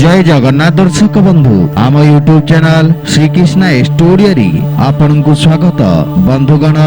जय जगन्नाथ दर्शक बंधु आम यूट्यूब चैनल श्रीकृष्ण स्टूडियो आपण को स्वागत। बंधुगण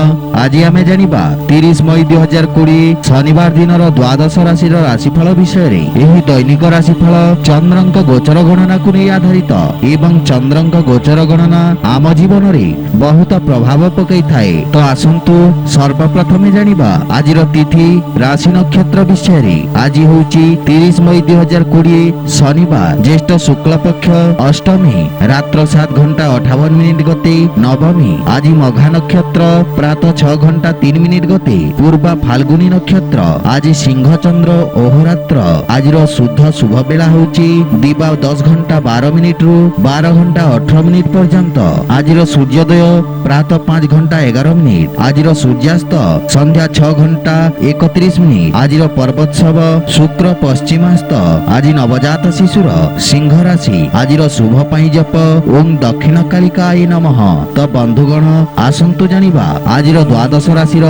आज आम जानिबा 30 मई 2020 शनिवार दिन द्वादश राशि राशिफल विषय में। दैनिक राशिफल चंद्रंक गोचर गणना को नहीं आधारित एवं चंद्रंक गोचर गणना आम जीवन में बहुत प्रभाव पकई थाए। तो आसंतु सर्वप्रथमे जानिबा आज तिथि राशि नक्षत्र विषय में। आज होची 30 मई 2020 शनिवार ज्येष्ठ शुक्ल पक्ष अष्टमी रात्र 7 घंटा 58 मिनिट गते नवमी। आज मघा नक्षत्र प्रातः 6 घंटा 3 मिनिट गते पूर्वा फाल्गुनी नक्षत्र। आज सिंह चंद्र ओहरात्र। आज शुद्ध शुभ बेला होची दिवा 10 घंटा 12 मिनिट रु 12 घंटा 18 मिनिट पर्यंत। आज सूर्योदय प्रातः 5 घंटा 11 मिनिट। आज सूर्यास्त संध्या 6 घंटा 31 मिनिट। आज पर्वोत्सव शुक्र पश्चिमास्त। आज नवजात शिशुर सिंह राशि। आज शुभ पाई जप ओम दक्षिण कालिकाय नमः। तो बंधुगण आसंतु जानिबा आज द्वादश राशि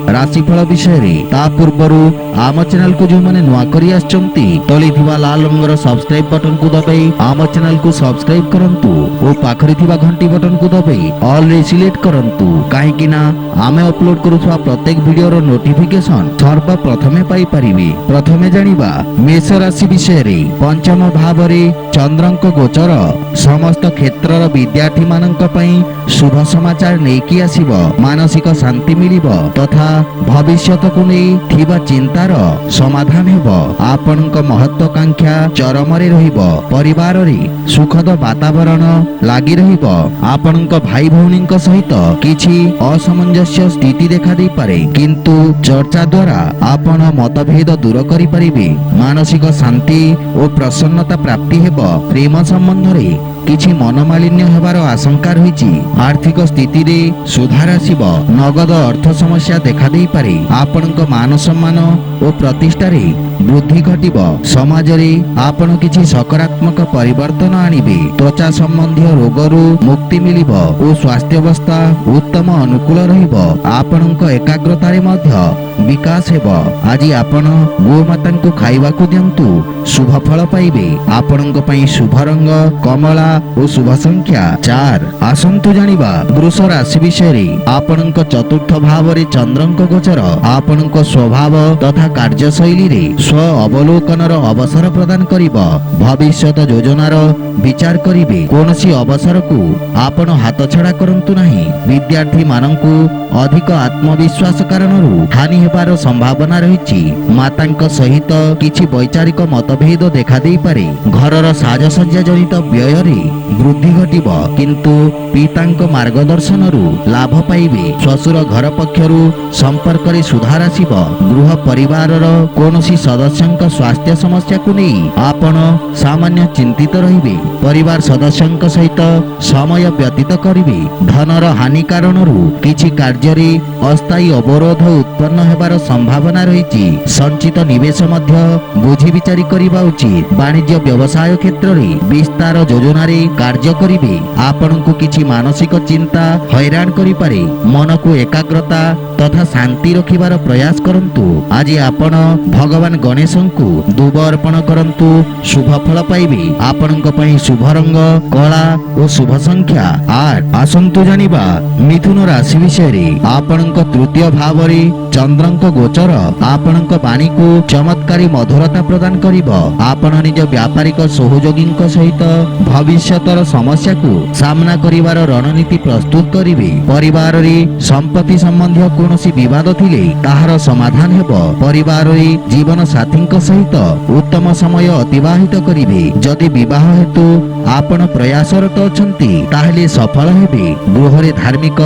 राशिफल विषय रे। ता पूर्वरु आम चैनल को जो माने नुआ करी आछंती तले थिबा लाल रंगर सब्सक्राइब बटन को दबाई आम चैनल को सब्सक्राइब करंतु ओ पाखरे थिबा घंटी बटन को दबाई ऑल रे सिलेक्ट करंतु काहे कि ना आमे अपलोड करूथवा प्रत्येक वीडियो रो नोटिफिकेशन सर्व प्रथमे पाई परिबे। प्रथमे जानिबा मेष राशि विषय रे। पंचम भाव रे चंद्रंक गोचर समस्त क्षेत्र विद्यार्थी मानक पई शुभ समाचार नेकी आसीबो। मानसिक शांति मिलिबो तथा भविष्यत को नहीं थिबा चिंतार समाधान हेबो। आपनक महत्वाकांक्षा चरम रे रहिबो। परिवार रे सुखद वातावरण लागि रहिबो। आपनक भाई भौणीक सहित किछि असमंजस्य स्थिति देखा दे पारे किंतु चर्चा द्वारा आपण मतभेद दूर करि परिबे। मानसिक शांति और प्रसन्नता प्राप्ति हेबो। प्रेम संबंध रे किछि मनमालिन्य हेबार आशंका रहिछि। आर्थिक स्थिति रे सुधार आसीबो। नगद अर्थ समस्या देखा दे पारे। आपनक मान सम्मान और प्रतिष्ठा रे वृद्धि घटिबो। समाज रे आपण किछि सकारात्मक परिवर्तन आनिबे। त्वचा संबंधी रोगरु मुक्ति मिलिबो और स्वास्थ्य अवस्था उत्तम अनुकूल रहिबो। आपनक एकाग्रता रे मध्य विकास हेबो। आज आपण गोमाता को खाइबा को दियंतु शुभ फल पाइबे। आपनक पई शुभ रंग कमला और शुभ संख्या 4। आसंतु जानिबा वृष राशि विषय रे। आपनक चतुर्थ भाव रे चंद्रंक गोचर आपनक स्वभाव तथा कार्यशैली रे स्व अवलोकनर अवसर प्रदान करिबो। भविष्यत योजनार विचार करिबे। कोनसी अवसर को आपण हाथ छड़ा करंतु नाही। विद्यार्थी माननकु अधिक आत्मविश्वास कारणरू हानि हेबार संभावना रहिछि। मातांक सहित किछि वैचारिक मतभेद देखा दे पारे। घरर साजसज्जा जनित व्यय रे वृद्धि घटिबो किंतु पितांक मार्गदर्शनरू लाभ पाइबे। ससुर घर पक्षरु संपर्क रे सुधार आसीबो। गृह परिवारर कोनोसी सदस्यंक स्वास्थ्य समस्या को नहीं आपण सामान्य चिंतित रहिबे। परिवार सदस्यंक सहित समय व्यतीत करिबे। धनर हानि कारणरू किछि कार्य रे अस्थायी अवरोध उत्पन्न हेबार संभावना रहिछि। संचित निवेश मध्य बुझी विचारी करिबा उचित। वाणिज्य व्यवसाय क्षेत्र रे विस्तार योजना रे कार्य करिबे। आपण को किछि मानसिक चिंता हैरान करि पारे। मन को एकाग्रता तथा शांति रखिबार प्रयास करंतु। आज आपण भगवान गणेशंकु दुब अर्पण करंतु शुभ फल पाइबे। आपनक पई शुभ रंग कला और शुभ संख्या 8। आसंतु जानिबा मिथुन राशि विषय रे। आपनक तृतीय भाव रे चंद्रंक गोचर आपनक वाणी को चमत्कारी मधुरता प्रदान करिबो। आपण निज व्यापारिक सहयोगीक सहित भविष्यतर समस्या को सामना करिवार रणनीति प्रस्तुत करिवे। परिवार रे संपत्ति संबंधी कोनोसी विवाद थिले ताहार समाधान हेबो। परिवार रे जीवन साथीक सहित उत्तम समय अतिबाहित करिवे। जदि विवाह हेतु आपण प्रयासरत अछंती ताहेले सफल हेबे। गृह रे धार्मिक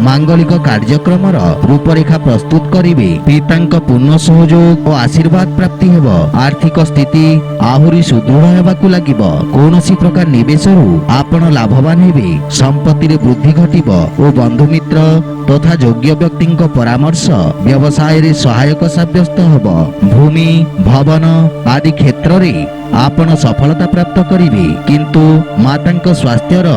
मांगलिक कार्यक्रमर रूपरेखा प्रस्तुत करिवे। पितांक पूर्ण सहयोग और आशीर्वाद प्राप्ति हेबो। आर्थिक स्थिति आहुरी सुदृढ़ हेबाकु लागिबो। कोनोसी प्रकार निवेशरु आपण लाभवान हेबे। संपत्ति रे वृद्धि घटिबो और बंधु मित्र तथा योग्य व्यक्तिंक परामर्श व्यवसाय रे सहायक साब्यस्त हेबो। भूमि भवन आदि क्षेत्र रे ଆପଣ ସଫଳତା ପ୍ରାପ୍ତ କରିବେ। କିନ୍ତୁ ମାତାଙ୍କ ସ୍ୱାସ୍ଥ୍ୟର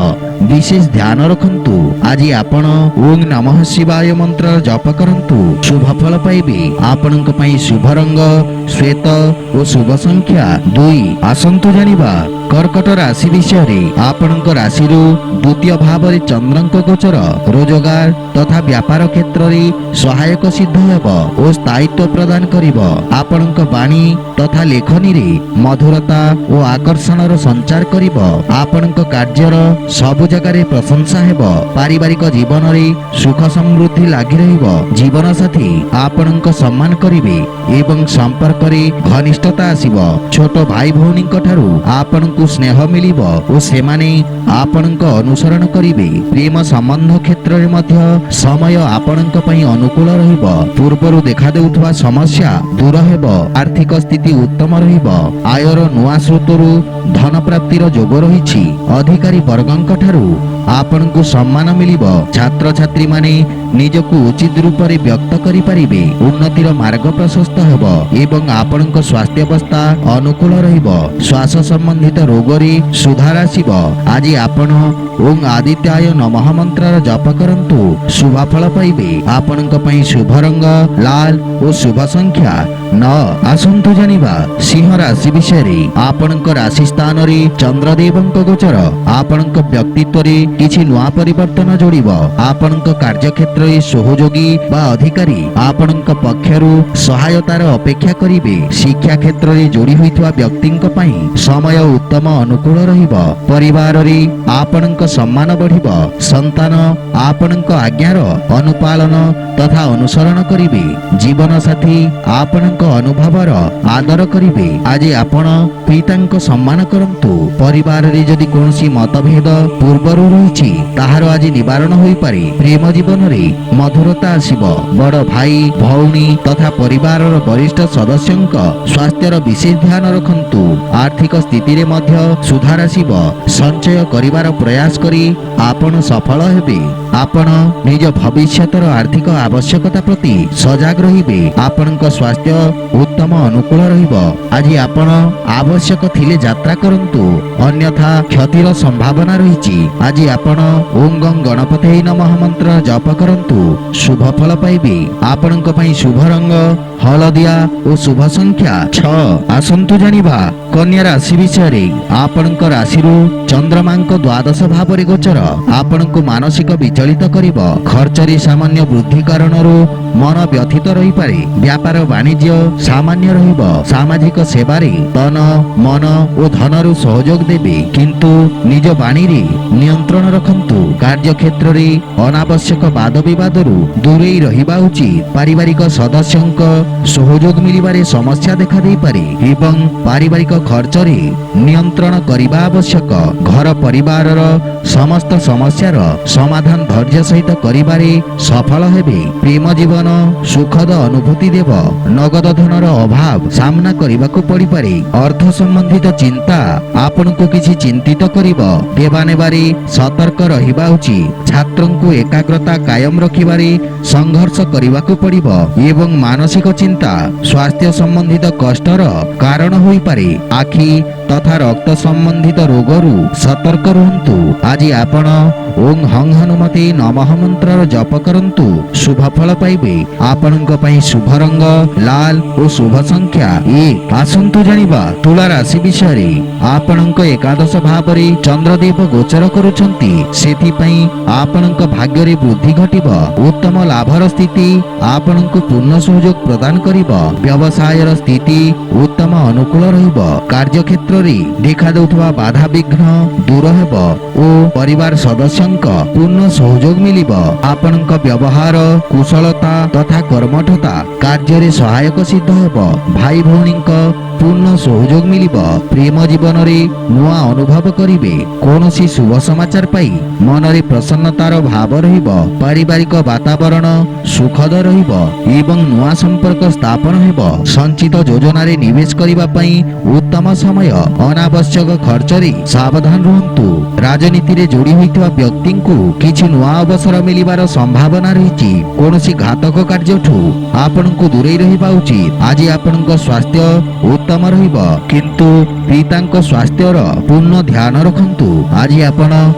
ବିଶେଷ ଧ୍ୟାନ ରଖନ୍ତୁ। ଆଜି ଆପଣ ଓಂ ନମଃ ଶିବାୟ ମନ୍ତ୍ର ଜପ କରନ୍ତୁ, ଶୁଭ ଫଳ ପାଇବେ। ଆପଣଙ୍କ ପାଇଁ ଶୁଭ ରଙ୍ଗ ଶ୍ବେତ ଓ ଶୁଭ ସଂଖ୍ୟା 2। ଆସନ୍ତୁ ଜାଣିବା କର୍କଟ ରାଶି ବିଷୟରେ। ଆପଣଙ୍କ ରାଶିରୁ ଦ୍ୱିତୀୟ ଭାବରେ ଚନ୍ଦ୍ରଙ୍କ ଗୋଚର ରୋଜଗାର ତଥା ବ୍ୟାପାର କ୍ଷେତ୍ରରେ ସହାୟକ ସିଦ୍ଧ ହେବ ଓ ସ୍ଥାୟିତ୍ୱ ପ୍ରଦାନ କରିବ। ଆପଣଙ୍କ ବାଣୀ ତଥା ଲେଖନୀରେ ମଧୁରତା ଓ ଆକର୍ଷଣର ସଞ୍ଚାର କରିବ। ଆପଣଙ୍କ କାର୍ଯ୍ୟର ସବୁ ଜାଗାରେ ପ୍ରଶଂସା ହେବ। ପାରିବାରିକ ଜୀବନରେ ସୁଖ ସମୃଦ୍ଧି ଲାଗି ରହିବ। ଜୀବନସାଥୀ ଆପଣଙ୍କ ସମ୍ମାନ କରିବେ ଏବଂ ସମ୍ପର୍କରେ ଘନିଷ୍ଠତା ଆସିବ। ଛୋଟ ଭାଇ ଭଉଣୀଙ୍କ ଠାରୁ ଆପଣଙ୍କୁ ସ୍ନେହ ମିଳିବ ଓ ସେମାନେ ଆପଣଙ୍କ ଅନୁସରଣ କରିବେ। ପ୍ରେମ ସମ୍ବନ୍ଧ କ୍ଷେତ୍ରରେ ମଧ୍ୟ ସମୟ ଆପଣଙ୍କ ପାଇଁ ଅନୁକୂଳ ରହିବ। ପୂର୍ବରୁ ଦେଖାଦେଉଥିବା ସମସ୍ୟା ଦୂର ହେବ। ଆର୍ଥିକ ସ୍ଥିତି ଉତ୍ତମ ରହିବ। ଆୟର ନୂଆ ସ୍ରୋତରୁ ଧନ ପ୍ରାପ୍ତିର ଯୋଗ ରହିଛି। ଅଧିକାରୀ ବର୍ଗଙ୍କ ଠାରୁ ଆପଣଙ୍କୁ ସମ୍ମାନ ମିଳିବ। ଛାତ୍ରଛାତ୍ରୀମାନେ ନିଜକୁ ଉଚିତ ରୂପରେ ବ୍ୟକ୍ତ କରିପାରିବେ। ଉନ୍ନତିର ମାର୍ଗ ପ୍ରଶସ୍ତ ହେବ ଏବଂ ଆପଣଙ୍କ ସ୍ୱାସ୍ଥ୍ୟାବସ୍ଥା ଅନୁକୂଳ ରହିବ। ଶ୍ୱାସ ସମ୍ବନ୍ଧିତ ରୋଗରେ ସୁଧାର ଆସିବ। ଆଜି ଆପଣ ଓಂ ଆଦିତ୍ୟାୟ ନମଃ ମନ୍ତ୍ରର ଜପ କରନ୍ତୁ, ଶୁଭ ଫଳ ପାଇବେ। ଆପଣଙ୍କ ପାଇଁ ଶୁଭ ରଙ୍ଗ ଲାଲ ଓ ଶୁଭ ସଂଖ୍ୟା 9। ଆସନ୍ତୁ ଜାଣିବା ସିଂହ ରାଶି ବିଷୟରେ। ଆପଣଙ୍କ ରାଶି ସ୍ଥାନରେ ଚନ୍ଦ୍ରଦେବଙ୍କ ଗୋଚର ଆପଣଙ୍କ ବ୍ୟକ୍ତିତ୍ୱରେ କିଛି ନୂଆ ପରିବର୍ତ୍ତନ ଯୋଡ଼ିବ। ଆପଣଙ୍କ କାର୍ଯ୍ୟକ୍ଷେତ୍ରରେ ସହଯୋଗୀ ବା ଅଧିକାରୀ ଆପଣଙ୍କ ପକ୍ଷରୁ ସହାୟତାର ଅପେକ୍ଷା କରିବେ। ଶିକ୍ଷା କ୍ଷେତ୍ରରେ ଯୋଡ଼ି ହୋଇଥିବା ବ୍ୟକ୍ତିଙ୍କ ପାଇଁ ସମୟ ଉତ୍ତମ ଅନୁକୂଳ ରହିବ। ପରିବାରରେ ଆପଣଙ୍କ ସମ୍ମାନ ବଢ଼ିବ। ସନ୍ତାନ ଆପଣଙ୍କ ଆଜ୍ଞାର ଅନୁପାଳନ ତଥା ଅନୁସରଣ କରିବେ। ଜୀବନସାଥୀ ଆପଣଙ୍କ ଅନୁଭବର ଆଦର କରିବେ। ଆଜି ଆପଣ ପିତାଙ୍କ ସମ୍ମାନ କରନ୍ତୁ। ପରିବାରରେ ଯଦି କୌଣସି ମତଭେଦ ପୂର୍ବରୁ ରହିଛି ତାହାର ଆଜି ନିବାରଣ ହୋଇପାରେ। ପ୍ରେମ ଜୀବନରେ ମଧୁରତା ଆସିବ। ବଡ଼ ଭାଇ ଭଉଣୀ ତଥା ପରିବାରର ବରିଷ୍ଠ ସଦସ୍ୟଙ୍କ ସ୍ୱାସ୍ଥ୍ୟର ବିଶେଷ ଧ୍ୟାନ ରଖନ୍ତୁ। ଆର୍ଥିକ ସ୍ଥିତିରେ ମଧ୍ୟ ସୁଧାର ଆସିବ। ସଞ୍ଚୟ କରିବାର ପ୍ରୟାସ କରି ଆପଣ ସଫଳ ହେବେ। ଆପଣ ନିଜ ଭବିଷ୍ୟତର ଆର୍ଥିକ ଆବଶ୍ୟକତା ପ୍ରତି ସଜାଗ ରହିବେ। ଆପଣଙ୍କ ସ୍ୱାସ୍ଥ୍ୟ ଉତ୍ତମ ଅନୁକୂଳ ରହିବ। ଆଜି ଆପଣ ଆବଶ୍ୟକ ଥିଲେ ଯାତ୍ରା କରନ୍ତୁ, ଅନ୍ୟଥା କ୍ଷତିର ସମ୍ଭାବନା ରହିଛି। ଆଜି ଆପଣ ଓಂ ଗଂ ଗଣପତେ ନମଃ ମନ୍ତ୍ର ଜପ କରନ୍ତୁ, ଶୁଭ ଫଳ ପାଇବେ। ଆପଣଙ୍କ ପାଇଁ ଶୁଭ ରଙ୍ଗ ହଳଦିଆ ଓ ଶୁଭ ସଂଖ୍ୟା 6। ଆସନ୍ତୁ ଜାଣିବା କନ୍ୟା ରାଶି ବିଷୟରେ। ଆପଣଙ୍କ ରାଶିରୁ ଚନ୍ଦ୍ରମାଙ୍କ ଦ୍ୱାଦଶ ଭାବରେ ଗୋଚର ଆପଣଙ୍କୁ ମାନସିକ ବିଚଳିତ କରିବ। ଖର୍ଚ୍ଚରେ ସାମାନ୍ୟ ବୃଦ୍ଧି କାରଣରୁ ମନ ବ୍ୟଥିତ ରହିପାରେ। ବ୍ୟାପାର ବାଣିଜ୍ୟ ସାମାନ୍ୟ ରହିବ। ସାମାଜିକ ସେବାରେ ତନ ମନ ଓ ଧନରୁ ସହଯୋଗ ଦେବେ, କିନ୍ତୁ ନିଜ ବାଣୀରେ ନିୟନ୍ତ୍ରଣ ରଖନ୍ତୁ। କାର୍ଯ୍ୟକ୍ଷେତ୍ରରେ ଅନାବଶ୍ୟକ ବାଦ ବିବାଦରୁ ଦୂରେଇ ରହିବା ଉଚିତ। ପାରିବାରିକ ସଦସ୍ୟଙ୍କ ସହଯୋଗ ମିଳିବାରେ ସମସ୍ୟା ଦେଖାଦେଇପାରେ ଏବଂ ପାରିବାରିକ ଖର୍ଚ୍ଚରେ ନିୟନ୍ତ୍ରଣ କରିବା ଆବଶ୍ୟକ। ଘର ପରିବାରର ସମସ୍ତ ସମସ୍ୟାର ସମାଧାନ ଧୈର୍ଯ୍ୟ ସହିତ କରିବାରେ ସଫଳ ହେବେ। ପ୍ରେମ ଜୀବନ ସୁଖଦ ଅନୁଭୂତି ଦେବ। ନଗଦ ଧନର ଅଭାବ ସାମ୍ନା କରିବାକୁ ପଡ଼ିପାରେ। ଅର୍ଥ ସମ୍ବନ୍ଧିତ ଚିନ୍ତା ଆପଣଙ୍କୁ କିଛି ଚିନ୍ତିତ କରିବ। ଦେବା ନେବାରେ ସତର୍କ ରହିବା ଉଚିତ। ଛାତ୍ରଙ୍କୁ ଏକାଗ୍ରତା କାୟମ ରଖିବାରେ ସଂଘର୍ଷ କରିବାକୁ ପଡ଼ିବ ଏବଂ ମାନସିକ ଚିନ୍ତା ସ୍ୱାସ୍ଥ୍ୟ ସମ୍ବନ୍ଧିତ କଷ୍ଟର କାରଣ ହୋଇପାରେ। ଆଖି ତଥା ରକ୍ତ ସମ୍ବନ୍ଧିତ ରୋଗରୁ ସତର୍କ ରୁହନ୍ତୁ। ଆଜି ଆପଣ ଓಂ ହଂ ହନୁମତେ ନମଃ ମନ୍ତ୍ରର ଜପ କରନ୍ତୁ, ଶୁଭ ଫଳ ପାଇବେ। ଆପଣଙ୍କ ପାଇଁ ଶୁଭ ରଙ୍ଗ ଲାଲ ଓ ଶୁଭ ସଂଖ୍ୟା 1। ଆସନ୍ତୁ ଜାଣିବା ତୁଳା ରାଶି ବିଷୟରେ। ଆପଣଙ୍କ ଏକାଦଶ ଭାବରେ ଚନ୍ଦ୍ରଦେବ ଗୋଚର କରୁଛନ୍ତି, ସେଥିପାଇଁ ଆପଣଙ୍କ ଭାଗ୍ୟରେ ବୃଦ୍ଧି ଘଟିବ। ଉତ୍ତମ ଲାଭର ସ୍ଥିତି ଆପଣଙ୍କୁ ପୂର୍ଣ୍ଣ ସହଯୋଗ ପ୍ରଦାନ କରିବ। ବ୍ୟବସାୟର ସ୍ଥିତି ଉତ୍ତମ ଅନୁକୂଳ ରହିବ। କାର୍ଯ୍ୟକ୍ଷେତ୍ରରେ ଦେଖାଦେଉଥିବା ବାଧାବିଘ୍ନ ଦୂର ହେବ ଓ ପରିବାର ସଦସ୍ୟଙ୍କ ପୂର୍ଣ୍ଣ ସହଯୋଗ ମିଳିବ। ଆପଣଙ୍କ ବ୍ୟବହାର କୁଶଳତା ତଥା କର୍ମଠତା କାର୍ଯ୍ୟରେ ସହାୟକ ସିଦ୍ଧ ହେବ। ଭାଇ ଭଉଣୀଙ୍କ ପୂର୍ଣ୍ଣ ସହଯୋଗ ମିଳିବ। ପ୍ରେମ ଜୀବନରେ ନୂଆ ଅନୁଭବ କରିବେ। କୌଣସି ଶୁଭ ସମାଚାର ପାଇ ମନରେ ପ୍ରସନ୍ନତାର ଭାବ ରହିବ। ପାରିବାରିକ ବାତାବରଣ ସୁଖଦ ରହିବ ଏବଂ ନୂଆ ସମ୍ପର୍କ ସ୍ଥାପନ ହେବ। ସଞ୍ଚିତ ଯୋଜନାରେ ନିବେଶ କରିବା ପାଇଁ ଉତ୍ତମ ସମୟ। ଅନାବଶ୍ୟକ ଖର୍ଚ୍ଚରେ ସାବଧାନ ରୁହନ୍ତୁ। ରାଜନୀତିରେ ଯୋଡ଼ି ହୋଇଥିବା ବ୍ୟକ୍ତିଙ୍କୁ କିଛି ନୂଆ ଅବସର ମିଳିବାର ସମ୍ଭାବନା ରହିଛି। କୌଣସି ଘାତକ କାର୍ଯ୍ୟଠୁ ଆପଣଙ୍କୁ ଦୂରେଇ ରହିବା ଉଚିତ। ଆଜି ଆପଣଙ୍କ ସ୍ୱାସ୍ଥ୍ୟ ଉତ୍ତମ ରହିବ, କିନ୍ତୁ ପିତାଙ୍କ ସ୍ୱାସ୍ଥ୍ୟର ପୂର୍ଣ୍ଣ ଧ୍ୟାନ ରଖନ୍ତୁ। ଆଜି ଆପଣ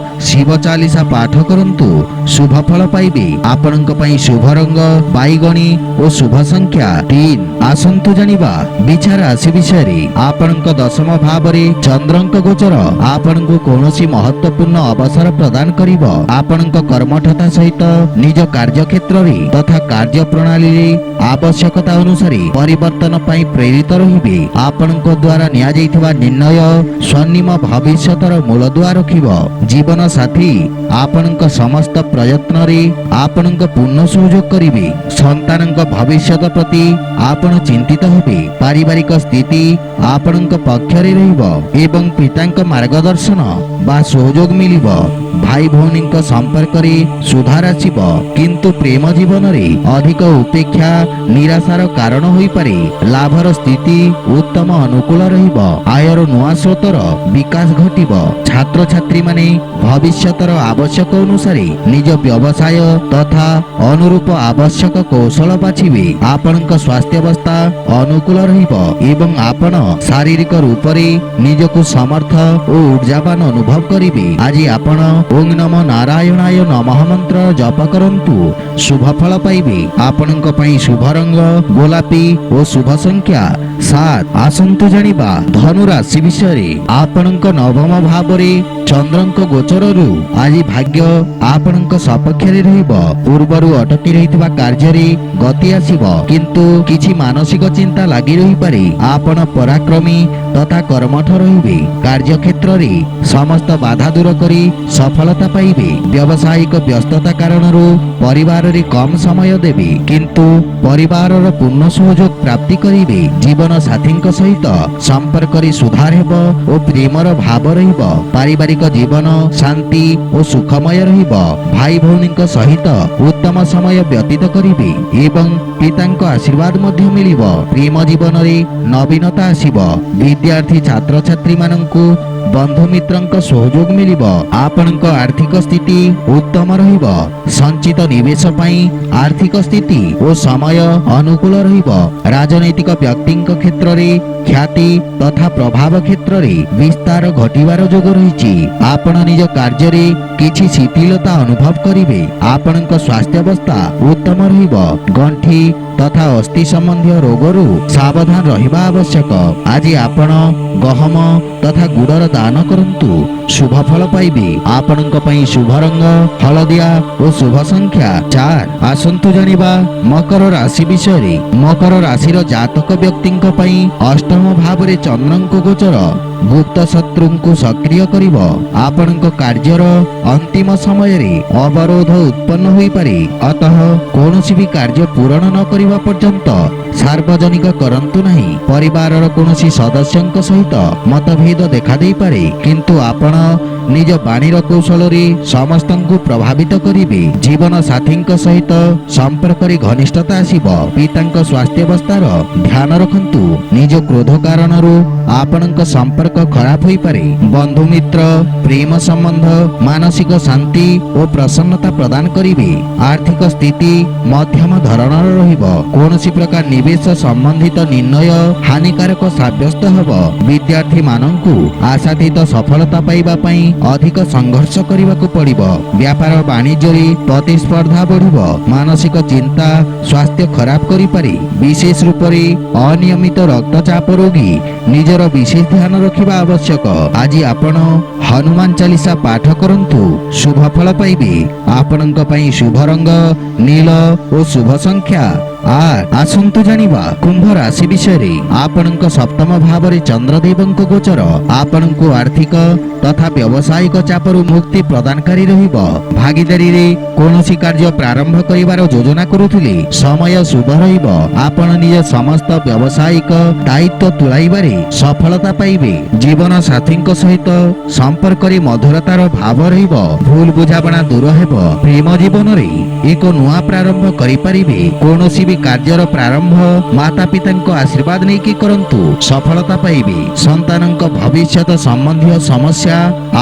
ଶିବ ଚାଲିସା ପାଠ କରନ୍ତୁ, ଶୁଭ ଫଳ ପାଇବେ। ଆପଣଙ୍କ ପାଇଁ ଶୁଭ ରଙ୍ଗ ବାଇଗଣୀ ଓ ଶୁଭ ସଂଖ୍ୟା 3। ଆସନ୍ତୁ ଜାଣିବା ବିଚାର ରାଶି ବିଷୟରେ। ଆପଣଙ୍କ ଦଶମ ଭାବରେ ଚନ୍ଦ୍ରଙ୍କ ଗୋଚର ଆପଣଙ୍କୁ କୌଣସି ମହତ୍ୱପୂର୍ଣ୍ଣ ଅବସର ପ୍ରଦାନ କରିବ। ଆପଣଙ୍କ କର୍ମଠତା ସହିତ ନିଜ କାର୍ଯ୍ୟକ୍ଷେତ୍ରରେ ତଥା କାର୍ଯ୍ୟ ପ୍ରଣାଳୀରେ ଆବଶ୍ୟକତା ଅନୁସାରେ ପରିବର୍ତ୍ତନ ପାଇଁ ପ୍ରେରିତ ରହିବେ। ଆପଣଙ୍କ ଦ୍ୱାରା ନିଆଯାଇଥିବା ନିର୍ଣ୍ଣୟ ସ୍ୱର୍ଣ୍ଣିମ ଭବିଷ୍ୟତର ମୂଳଦୁଆ ରଖିବ। ଜୀବନ ସାଥୀ ଆପଣଙ୍କ ସମସ୍ତ ପ୍ରୟତ୍ନରେ ଆପଣଙ୍କ ପୂର୍ଣ୍ଣ ସହଯୋଗ କରିବେ। ସନ୍ତାନଙ୍କ ଭବିଷ୍ୟତ ପ୍ରତି ଆପଣ ଚିନ୍ତିତ ହେବେ। ପାରିବାରିକ ସ୍ଥିତି ଆପଣଙ୍କ ପକ୍ଷରେ ରହିବ ଏବଂ ପିତାଙ୍କ ମାର୍ଗଦର୍ଶନ ବା ସହଯୋଗ ମିଳିବ। ଭାଇ ଭଉଣୀଙ୍କ ସମ୍ପର୍କରେ ସୁଧାର ଆସିବ, କିନ୍ତୁ ପ୍ରେମ ଜୀବନରେ ଅଧିକ ଉପେକ୍ଷା ନିରାଶାର କାରଣ ହୋଇପାରେ। ଲାଭର ସ୍ଥିତି ଉତ୍ତମ ଅନୁକୂଳ ରହିବ। ଆୟର ନୂଆ ସ୍ରୋତର ବିକାଶ ଘଟିବ। ଛାତ୍ରଛାତ୍ରୀମାନେ ଭବିଷ୍ୟତର ଆବଶ୍ୟକ ଅନୁସାରେ ନିଜ ବ୍ୟବସାୟ ତଥା ଅନୁରୂପ ଆବଶ୍ୟକ କୌଶଳ ବାଛିବେ। ଆପଣଙ୍କ ସ୍ୱାସ୍ଥ୍ୟାବସ୍ଥା ଅନୁକୂଳ ରହିବ ଏବଂ ଆପଣ ଶାରୀରିକ ରୂପରେ ନିଜକୁ ସମର୍ଥ ଓ ଉର୍ଜାବାନ ଅନୁଭବ କରିବେ। ଆଜି ଆପଣ ଓଂ ନମୋ ନାରାୟଣାୟ ନମଃ ମନ୍ତ୍ର ଜପ କରନ୍ତୁ, ଶୁଭ ଫଳ ପାଇବେ। ଆପଣଙ୍କ ପାଇଁ ଶୁଭ ରଙ୍ଗ ଗୋଲାପୀ ଓ ଶୁଭ ସଂଖ୍ୟା 7। ଆସନ୍ତୁ ଜାଣିବା ଧନୁ ରାଶି ବିଷୟରେ। ଆପଣଙ୍କ ନବମ ଭାବରେ ଚନ୍ଦ୍ରଙ୍କ ଗୋଚରରୁ ଆଜି ଭାଗ୍ୟ ଆପଣଙ୍କ ସପକ୍ଷରେ ରହିବ। ପୂର୍ବରୁ ଅଟକି ରହିଥିବା କାର୍ଯ୍ୟରେ ଗତି ଆସିବ, କିନ୍ତୁ କିଛି ମାନସିକ ଚିନ୍ତା ଲାଗି ରହିପାରେ। ଆପଣ ପରାକ୍ରମୀ ତଥା କର୍ମଠ ରହିବେ। କାର୍ଯ୍ୟକ୍ଷେତ୍ରରେ ସମସ୍ତ ବାଧା ଦୂର କରି ସଫଳତା ପାଇବେ। ବ୍ୟବସାୟିକ ବ୍ୟସ୍ତତା କାରଣରୁ ପରିବାରରେ କମ ସମୟ ଦେବେ, କିନ୍ତୁ ପରିବାରର ପୂର୍ଣ୍ଣ ସହଯୋଗ ପ୍ରାପ୍ତି କରିବେ। ଜୀବନ ସାଥୀଙ୍କ ସହିତ ସମ୍ପର୍କରେ ସୁଧାର ହେବ ଓ ପ୍ରେମର ଭାବ ରହିବ। ପାରିବାରିକ ଜୀବନ ଶାନ୍ତି ଓ ସୁଖମୟ ରହିବ। ଭାଇ ଭଉଣୀଙ୍କ ସହିତ ଉତ୍ତମ ସମୟ ବ୍ୟତୀତ କରିବେ ଏବଂ ପିତାଙ୍କ ଆଶୀର୍ବାଦ ମଧ୍ୟ ମିଳିବ। ପ୍ରେମ ଜୀବନରେ ନବୀନତା ଆସିବ। ବିଦ୍ୟାର୍ଥୀ ଛାତ୍ରଛାତ୍ରୀମାନଙ୍କୁ ବନ୍ଧୁମିତ୍ରଙ୍କ ସହଯୋଗ ମିଳିବ। ଆପଣଙ୍କ ଆର୍ଥିକ ସ୍ଥିତି ଉତ୍ତମ ରହିବ। ସଞ୍ଚିତ ନିବେଶ ପାଇଁ ଆର୍ଥିକ ସ୍ଥିତି ଓ ସମୟ ଅନୁକୂଳ ରହିବ। ରାଜନୈତିକ ବ୍ୟକ୍ତିଙ୍କ କ୍ଷେତ୍ରରେ ଖ୍ୟାତି ତଥା ପ୍ରଭାବ କ୍ଷେତ୍ରରେ ବିସ୍ତାର ଘଟିବାର ଯୋଗ ରହିଛି। ଆପଣ ନିଜ କାର୍ଯ୍ୟରେ କିଛି ଶିଥିଳତା ଅନୁଭବ କରିବେ। ଆପଣଙ୍କ ସ୍ୱାସ୍ଥ୍ୟାବସ୍ଥା ଉତ୍ତମ ରହିବ। ଗଣ୍ଠି ତଥା ଅସ୍ଥି ସମ୍ବନ୍ଧୀୟ ରୋଗରୁ ସାବଧାନ ରହିବା ଆବଶ୍ୟକ। ଆଜି ଆପଣ ଗହମ ତଥା ଗୁଡର ଦାନ କରନ୍ତୁ, ଶୁଭ ଫଳ ପାଇବେ। ଆପଣଙ୍କ ପାଇଁ ଶୁଭ ରଙ୍ଗ ହଳଦିଆ ଓ ଶୁଭ ସଂଖ୍ୟା 4। ଆସନ୍ତୁ ଜାଣିବା ମକର ରାଶି ବିଷୟରେ। ମକର ରାଶିର ଜାତକ ବ୍ୟକ୍ତିଙ୍କ ପାଇଁ ଅଷ୍ଟମ ଭାବରେ ଚନ୍ଦ୍ରଙ୍କ ଗୋଚର ଗୁପ୍ତ ଶତ୍ରୁଙ୍କୁ ସକ୍ରିୟ କରିବ। ଆପଣଙ୍କ କାର୍ଯ୍ୟର ଅନ୍ତିମ ସମୟରେ ଅବରୋଧ ଉତ୍ପନ୍ନ ହୋଇପାରେ। ଅତଃ କୌଣସି ବି କାର୍ଯ୍ୟ ପୂରଣ ନ କରିବା ପର୍ଯ୍ୟନ୍ତ ସାର୍ବଜନିକ କରନ୍ତୁ ନାହିଁ। ପରିବାରର କୌଣସି ସଦସ୍ୟଙ୍କ ସହିତ ମତଭେଦ ଦେଖାଦେଇପାରେ, କିନ୍ତୁ ଆପଣ ନିଜ ବାଣୀର କୌଶଳରେ ସମସ୍ତଙ୍କୁ ପ୍ରଭାବିତ କରିବେ। ଜୀବନ ସାଥୀଙ୍କ ସହିତ ସମ୍ପର୍କରେ ଘନିଷ୍ଠତା ଆସିବ। ପିତାଙ୍କ ସ୍ୱାସ୍ଥ୍ୟାବସ୍ଥାର ଧ୍ୟାନ ରଖନ୍ତୁ। ନିଜ କ୍ରୋଧ କାରଣରୁ ଆପଣଙ୍କ ସମ୍ପର୍କ ଖରାପ ହୋଇପାରେ। ବନ୍ଧୁ ମିତ୍ର ପ୍ରେମ ସମ୍ବନ୍ଧ ମାନସିକ ଶାନ୍ତି ଓ ପ୍ରସନ୍ନତା ପ୍ରଦାନ କରିବେ। ଆର୍ଥିକ ସ୍ଥିତି ମଧ୍ୟମ ଧରଣର ରହିବ। କୌଣସି ପ୍ରକାର ନିବେଶ ସମ୍ବନ୍ଧିତ ନିର୍ଣ୍ଣୟ ହାନିକାରକ ସାବ୍ୟସ୍ତ ହେବ। ବିଦ୍ୟାର୍ଥୀ ମାନଙ୍କୁ ଆଶାତୀତ ସଫଳତା ପାଇବା ପାଇଁ ଅଧିକ ସଂଘର୍ଷ କରିବାକୁ ପଡ଼ିବ। ବ୍ୟାପାର ବାଣିଜ୍ୟରେ ପ୍ରତିସ୍ପର୍ଦ୍ଧା ବଢ଼ିବ। ମାନସିକ ଚିନ୍ତା ସ୍ୱାସ୍ଥ୍ୟ ଖରାପ କରିପାରେ। ବିଶେଷ ରୂପରେ ଅନିୟମିତ ରକ୍ତଚାପ ରୋଗୀ ନିଜର ବିଶେଷ ଧ୍ୟାନ ରଖିବା ଆବଶ୍ୟକ। ଆଜି ଆପଣ ହନୁମାନ ଚାଲିସା ପାଠ କରନ୍ତୁ, ଶୁଭ ଫଳ ପାଇବେ। ଆପଣଙ୍କ ପାଇଁ ଶୁଭ ରଙ୍ଗ ନୀଳ ଓ ଶୁଭ ସଂଖ୍ୟା 8। ଆସନ୍ତୁ ଜାଣିବା କୁମ୍ଭ ରାଶି ବିଷୟରେ। ଆପଣଙ୍କ ସପ୍ତମ ଭାବରେ ଚନ୍ଦ୍ରଦେବଙ୍କ ଗୋଚର ଆପଣଙ୍କୁ ଆର୍ଥିକ ତଥା ବ୍ୟବସାୟିକ ଚାପରୁ ମୁକ୍ତି ପ୍ରଦାନକାରୀ ରହିବ। ଭାଗିଦାରୀରେ କୌଣସି କାର୍ଯ୍ୟ ପ୍ରାରମ୍ଭ କରିବାର ଯୋଜନା କରୁଥିଲେ ସମୟ ଶୁଭ ରହିବ। ଆପଣ ନିଜ ସମସ୍ତ ବ୍ୟବସାୟିକ ଦାୟିତ୍ୱ ତୁଲାଇବାରେ ସଫଳତା ପାଇବେ। ଜୀବନ ସାଥୀଙ୍କ ସହିତ ସମ୍ପର୍କରେ ମଧୁରତାର ଭାବ ରହିବ। ଭୁଲ ବୁଝାମଣା ଦୂର ହେବ। ପ୍ରେମ ଜୀବନରେ ଏକ ନୂଆ ପ୍ରାରମ୍ଭ କରିପାରିବେ। କୌଣସି ବି କାର୍ଯ୍ୟର ପ୍ରାରମ୍ଭ ମାତା ପିତାଙ୍କ ଆଶୀର୍ବାଦ ନେଇକି କରନ୍ତୁ, ସଫଳତା ପାଇବେ। ସନ୍ତାନଙ୍କ ଭବିଷ୍ୟତ ସମ୍ବନ୍ଧୀୟ ସମସ୍ୟା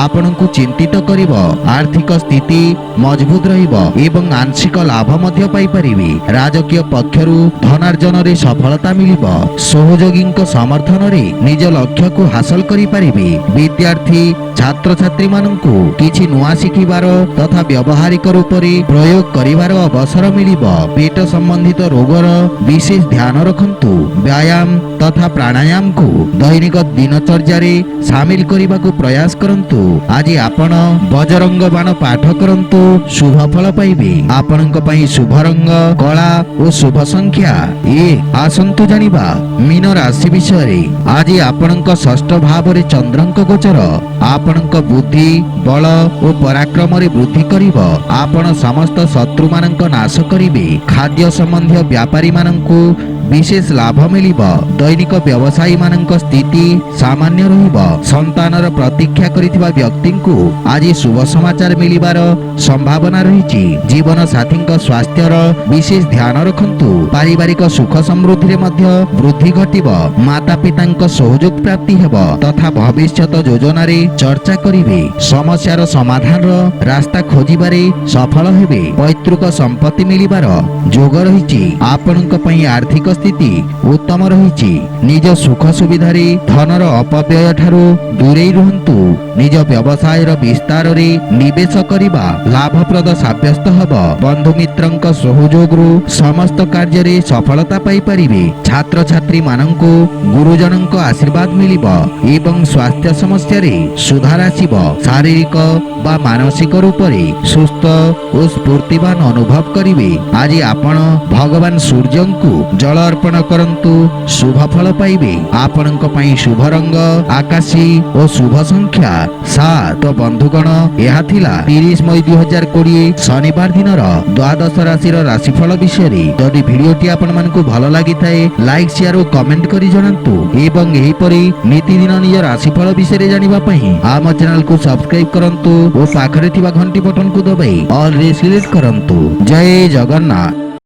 ଆପଣଙ୍କୁ ଚିନ୍ତିତ କରିବ। ଆର୍ଥିକ ସ୍ଥିତି ମଜବୁତ ରହିବ ଏବଂ ଆଂଶିକ ଲାଭ ମଧ୍ୟ ପାଇପାରିବେ। ରାଜକୀୟ ପକ୍ଷରୁ ଧନାର୍ଜନରେ ସଫଳତା ମିଳିବ। ସହଯୋଗୀଙ୍କ ସମର୍ଥନରେ ନିଜ ଲକ୍ଷ୍ୟକୁ ହାସଲ କରିପାରିବେ। ବିଦ୍ୟାର୍ଥୀ ଛାତ୍ରଛାତ୍ରୀ ମାନଙ୍କୁ କିଛି ନୂଆ ଶିଖିବାର ତଥା ବ୍ୟବହାରିକ ରୂପରେ ପ୍ରୟୋଗ କରିବାର ଅବସର ମିଳିବ। ପେଟ ସମ୍ବନ୍ଧିତ ରୋଗର ବିଶେଷ ଧ୍ୟାନ ରଖନ୍ତୁ। ବ୍ୟାୟାମ ତଥା ପ୍ରାଣାୟାମକୁ ଦୈନିକ ଦିନଚର୍ଯ୍ୟାରେ ସାମିଲ କରିବାକୁ ପ୍ରୟାସ କରନ୍ତୁ। ଆଜି ଆପଣ ବଜରଙ୍ଗ ବାଣ ପାଠ କରନ୍ତୁ, ଶୁଭ ଫଳ ପାଇବେ। ଆପଣଙ୍କ ପାଇଁ ଶୁଭ ରଙ୍ଗ କଳା ଓ ଶୁଭ ସଂଖ୍ୟା 1। ଆସନ୍ତୁ ଜାଣିବା ମୀନ ରାଶି ବିଷୟରେ। ଆଜି ଆପଣଙ୍କ ଷଷ୍ଠ ଭାବରେ ଚନ୍ଦ୍ରଙ୍କ ଗୋଚର ଆପଣଙ୍କ ବୁଦ୍ଧି ବଳ ଓ ପରାକ୍ରମରେ ବୃଦ୍ଧି କରିବ। ଆପଣ ସମସ୍ତ ଶତ୍ରୁମାନଙ୍କ ନାଶ କରିବେ। ଖାଦ୍ୟ ସମ୍ବନ୍ଧୀୟ ବ୍ୟାପାରୀମାନଙ୍କୁ ବିଶେଷ ଲାଭ ମିଳିବ। ଦୈନିକ ବ୍ୟବସାୟୀ ମାନଙ୍କ ସ୍ଥିତି ସାମାନ୍ୟ ରହିବ। ସନ୍ତାନର ପ୍ରତୀକ୍ଷା କରିଥିବା ବ୍ୟକ୍ତିଙ୍କୁ ଆଜି ଶୁଭ ସମାଚାର ମିଳିବାର ସମ୍ଭାବନା ରହିଛି। ଜୀବନ ସାଥୀଙ୍କ ସ୍ୱାସ୍ଥ୍ୟର ବିଶେଷ ଧ୍ୟାନ ରଖନ୍ତୁ। ପାରିବାରିକ ସୁଖ ସମୃଦ୍ଧିରେ ମଧ୍ୟ ବୃଦ୍ଧି ଘଟିବ। ମାତା ପିତାଙ୍କ ସହଯୋଗ ପ୍ରାପ୍ତି ହେବ ତଥା ଭବିଷ୍ୟତ ଯୋଜନାରେ ଚର୍ଚ୍ଚା କରିବେ। ସମସ୍ୟାର ସମାଧାନର ରାସ୍ତା ଖୋଜିବାରେ ସଫଳ ହେବେ। ପୈତୃକ ସମ୍ପତ୍ତି ମିଳିବାର ଯୋଗ ରହିଛି। ଆପଣଙ୍କ ପାଇଁ ଆର୍ଥିକ ସ୍ଥିତି ଉତ୍ତମ ରହିଛି। ନିଜ ସୁଖ ସୁବିଧାରେ ଧନର ଅପବ୍ୟୟ ଠାରୁ ଦୂରେଇ ରୁହନ୍ତୁ। ନିଜ ବ୍ୟବସାୟର ବିସ୍ତାରରେ ନିବେଶ କରିବା ଲାଭପ୍ରଦ ସାବ୍ୟସ୍ତ ହେବ। ବନ୍ଧୁ ମିତ୍ରଙ୍କ ସହଯୋଗରୁ ସମସ୍ତ କାର୍ଯ୍ୟରେ ସଫଳତା ପାଇପାରିବେ। ଛାତ୍ରଛାତ୍ରୀ ମାନଙ୍କୁ ଗୁରୁଜନଙ୍କ ଆଶୀର୍ବାଦ ମିଳିବ ଏବଂ ସ୍ୱାସ୍ଥ୍ୟ ସମସ୍ୟାରେ ସୁଧାର ଆସିବ। ଶାରୀରିକ ବା ମାନସିକ ରୂପରେ ସୁସ୍ଥ ଓ ସ୍ଫୂର୍ତ୍ତିବାନ ଅନୁଭବ କରିବେ। ଆଜି ଆପଣ ଭଗବାନ ସୂର୍ଯ୍ୟଙ୍କୁ ଜଳ ଅର୍ପଣ କରନ୍ତୁ, ଶୁଭ ଫଳ ପାଇବେ। ଆପଣଙ୍କ ପାଇଁ ଶୁଭ ରଙ୍ଗ ଆକାଶୀ ଓ ଶୁଭ ସଂଖ୍ୟା 7। ତ ବନ୍ଧୁଗଣ, ଏହା ଥିଲା 30 ମଇ 2020 ଶନିବାର ଦିନର ଦ୍ୱାଦଶ ରାଶିର ରାଶିଫଳ ବିଷୟରେ। ଯଦି ଭିଡିଓଟି ଆପଣମାନଙ୍କୁ ଭଲ ଲାଗିଥାଏ ଲାଇକ୍ ସେୟାର ଓ କମେଣ୍ଟ କରି ଜଣାନ୍ତୁ ଏବଂ ଏହିପରି ନିତିଦିନ ନିଜ ରାଶିଫଳ ବିଷୟରେ ଜାଣିବା ପାଇଁ ଆମ ଚ୍ୟାନେଲକୁ ସବସ୍କ୍ରାଇବ କରନ୍ତୁ ଓ ପାଖରେ ଥିବା ଘଣ୍ଟି ବଟନକୁ ଦବାଇ ଅଲ୍ ରେ ସିଲେକ୍ଟ କରନ୍ତୁ। ଜୟ ଜଗନ୍ନାଥ।